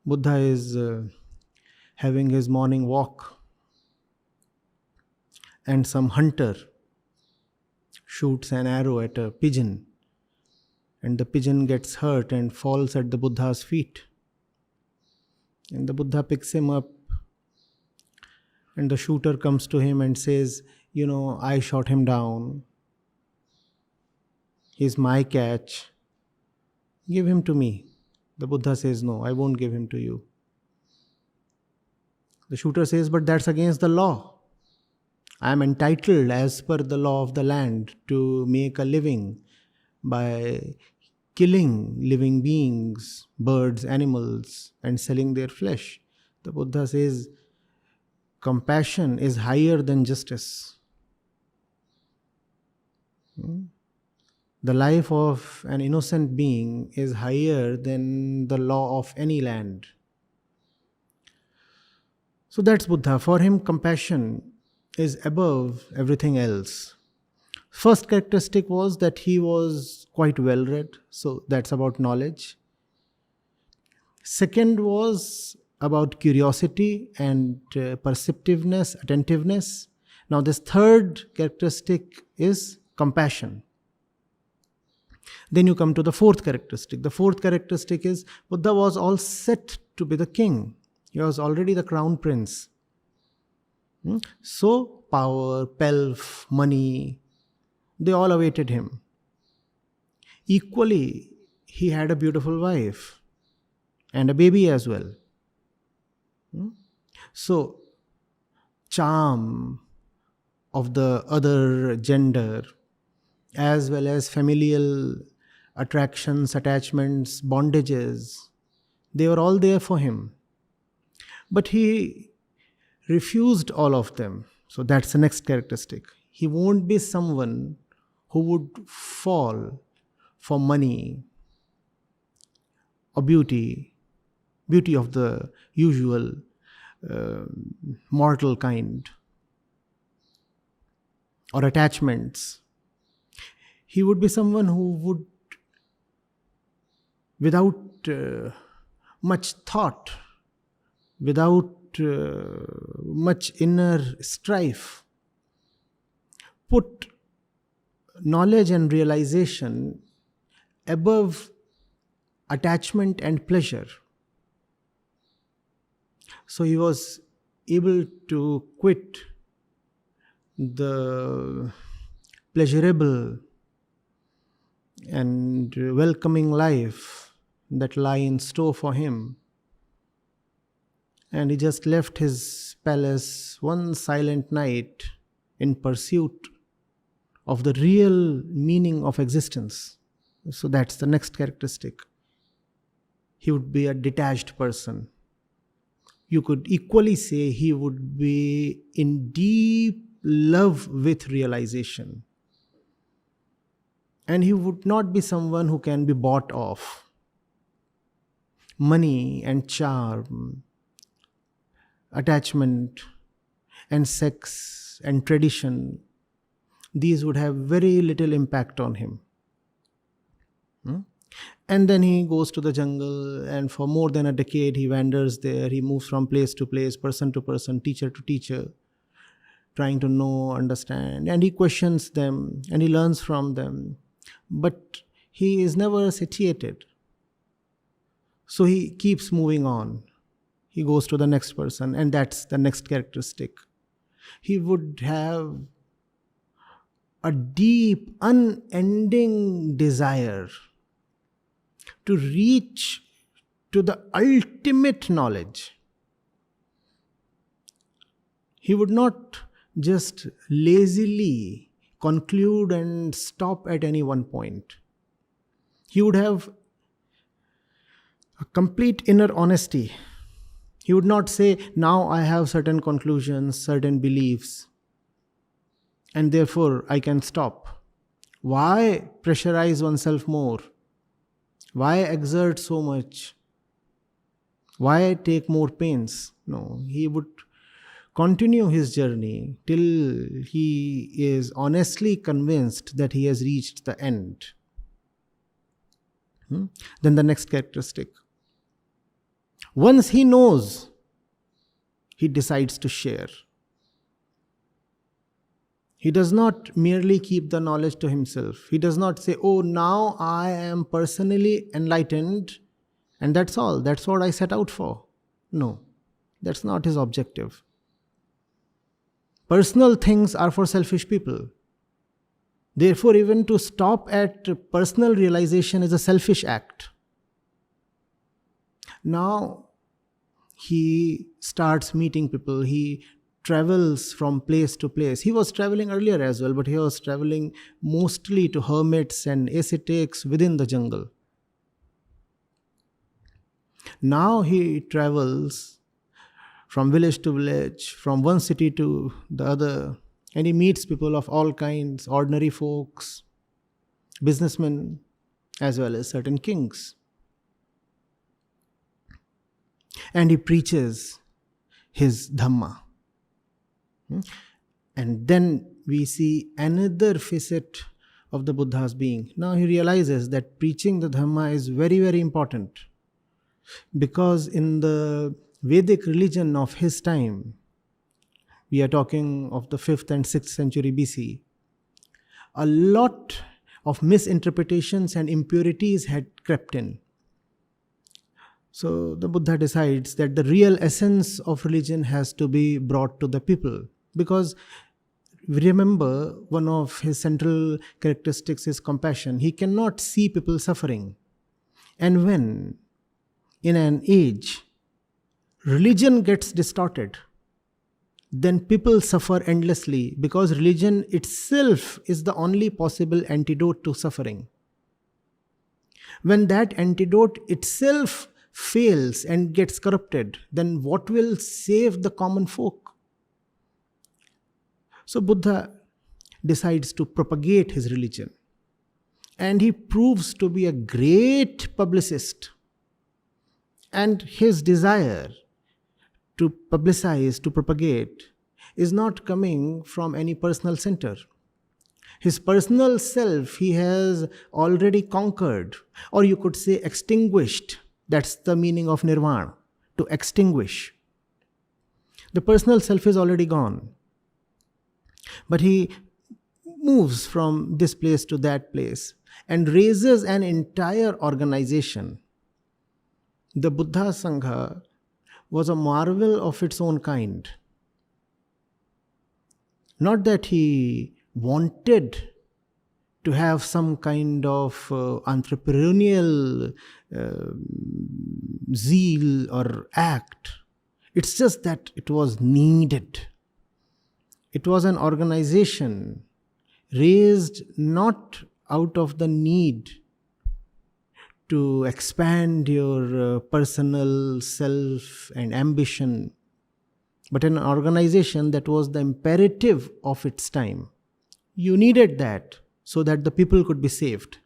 Buddha is having his morning walk, and some hunter shoots an arrow at a pigeon, and the pigeon gets hurt and falls at the Buddha's feet. And the Buddha picks him up, and the shooter comes to him and says, I shot him down. He's my catch. Give him to me. The Buddha says, no, I won't give him to you. The shooter says, but that's against the law. I am entitled, as per the law of the land, to make a living by killing living beings, birds, animals, and selling their flesh. The Buddha says, compassion is higher than justice. The life of an innocent being is higher than the law of any land. So that's Buddha. For him, compassion is above everything else. First characteristic was that he was quite well read, so that's about knowledge. Second was about curiosity and perceptiveness, attentiveness. Now this third characteristic is compassion. Then you come to the fourth characteristic. The fourth characteristic is Buddha was all set to be the king. He was already the crown prince. So power, pelf, money, they all awaited him. Equally, he had a beautiful wife and a baby as well. So, charm of the other gender, as well as familial attractions, attachments, bondages, they were all there for him. But he refused all of them. So that's the next characteristic. He won't be someone who would fall for money or beauty of the usual mortal kind, or attachments. He would be someone who would, without much thought, without much inner strife, put knowledge and realization above attachment and pleasure. So he was able to quit the pleasurable and welcoming life that lie in store for him. And he just left his palace one silent night in pursuit of the real meaning of existence. So that's the next characteristic. He would be a detached person. You could equally say he would be in deep love with realization. And he would not be someone who can be bought off. Money and charm, attachment and sex and tradition, these would have very little impact on him. And then he goes to the jungle, and for more than a decade he wanders there. He moves from place to place, person to person, teacher to teacher, trying to know, understand, and he questions them and he learns from them. But he is never satiated. So he keeps moving on. He goes to the next person, and that's the next characteristic. He would have a deep, unending desire to reach to the ultimate knowledge. He would not just lazily conclude and stop at any one point. He would have a complete inner honesty. He would not say, now I have certain conclusions, certain beliefs, and therefore I can stop. Why pressurize oneself more? Why exert so much? Why take more pains? No, he would continue his journey till he is honestly convinced that he has reached the end. Then the next characteristic. Once he knows, he decides to share. He does not merely keep the knowledge to himself. He does not say, oh, now I am personally enlightened and that's all. That's what I set out for. No, that's not his objective. Personal things are for selfish people. Therefore, even to stop at personal realization is a selfish act. Now, he starts meeting people. He travels from place to place. He was traveling earlier as well, but he was traveling mostly to hermits and ascetics within the jungle. Now he travels from village to village, from one city to the other, and he meets people of all kinds, ordinary folks, businessmen, as well as certain kings. And he preaches his Dhamma. And then we see another facet of the Buddha's being. Now he realizes that preaching the Dhamma is very, very important. Because in the Vedic religion of his time, we are talking of the 5th and 6th century BC, a lot of misinterpretations and impurities had crept in. So the Buddha decides that the real essence of religion has to be brought to the people. Because remember, one of his central characteristics is compassion. He cannot see people suffering. And when, in an age, religion gets distorted, then people suffer endlessly because religion itself is the only possible antidote to suffering. When that antidote itself fails and gets corrupted, then what will save the common folk? So Buddha decides to propagate his religion, and he proves to be a great publicist. And his desire to publicize, to propagate, is not coming from any personal center. His personal self he has already conquered, or you could say extinguished. That's the meaning of nirvana, to extinguish. The personal self is already gone. But he moves from this place to that place and raises an entire organization. The Buddha Sangha was a marvel of its own kind. Not that he wanted to have some kind of entrepreneurial zeal or act. It's just that it was needed. It was an organization raised not out of the need to expand your personal self and ambition, but an organization that was the imperative of its time. You needed that so that the people could be saved.